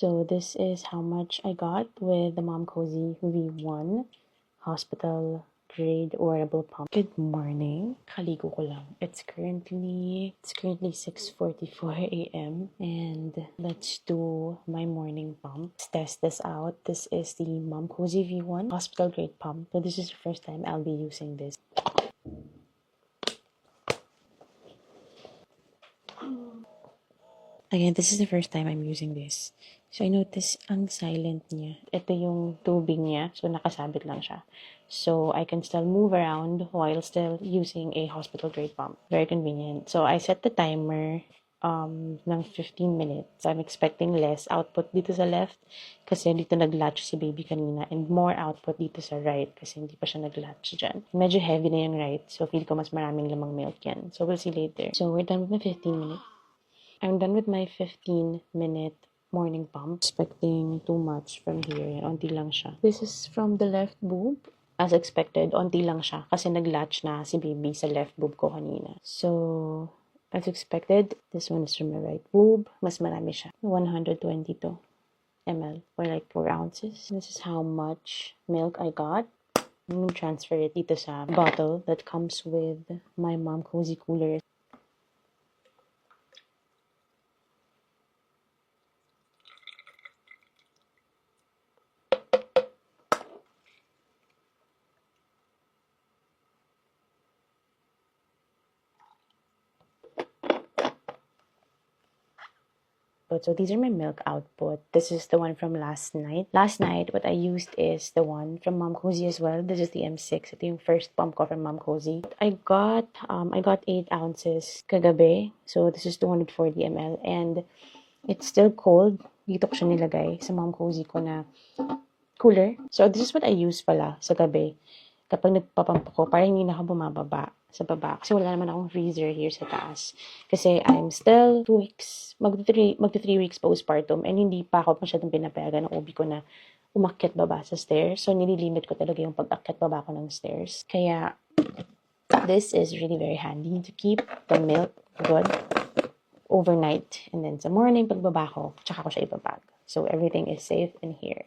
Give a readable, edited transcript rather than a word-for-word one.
So this is how much I got with the Mom Cozy V1 hospital grade wearable pump. Good morning. Kaligo ko lang. It's currently 6:44 a.m. and let's do my morning pump. Let's test this out. This is the Mom Cozy V1 hospital grade pump. So this is the first time I'll be using this. Again, this is the first time I'm using this. So, I notice ang silent niya. Ito yung tubig niya. So, nakasabit lang siya. So, I can still move around while still using a hospital-grade pump. Very convenient. So, I set the timer ng 15 minutes. I'm expecting less output dito sa left kasi dito nag-latch si baby kanina and more output dito sa right kasi hindi pa siya nag-latch dyan. Medyo heavy na yung right. So, feel ko mas maraming lamang milk yan. So, we'll see later. So, we're done with my 15 minutes. I'm done with my 15-minute morning pump. Expecting too much from here. Onti lang siya. This is from the left boob. As expected, onti lang siya kasi nag-latch na si baby sa left boob ko kanina. So, as expected, this one is from the right boob. Mas marami siya. 122 ml or like 4 ounces. This is how much milk I got. I'm gonna transfer it dito sa bottle that comes with my Mom Cozy cooler. So these are my milk output. This is the one from last night. Last night, what I used is the one from Mom Cozy as well. This is the M6. Ito yung first pump ko from Mom Cozy. I got 8 ounces kagabi. So this is 240 ml. And it's still cold. Dito ko siya nilagay sa Mom Cozy ko na cooler. So this is what I use pala sa gabi. Kapag nagpapamp ko, parang hindi na ako bumababa sa baba. Kasi wala naman akong freezer here sa taas. Kasi I'm still 2 weeks, magto 3 weeks postpartum and hindi pa ako masyadong pinapayagan ng OB ko na umakyat baba sa stairs. So, nililimit ko talaga yung pag-akyat baba ko ng stairs. Kaya, this is really very handy to keep the milk good overnight. And then sa morning, pagbaba ko, tsaka ko siya ibabag. So, everything is safe in here.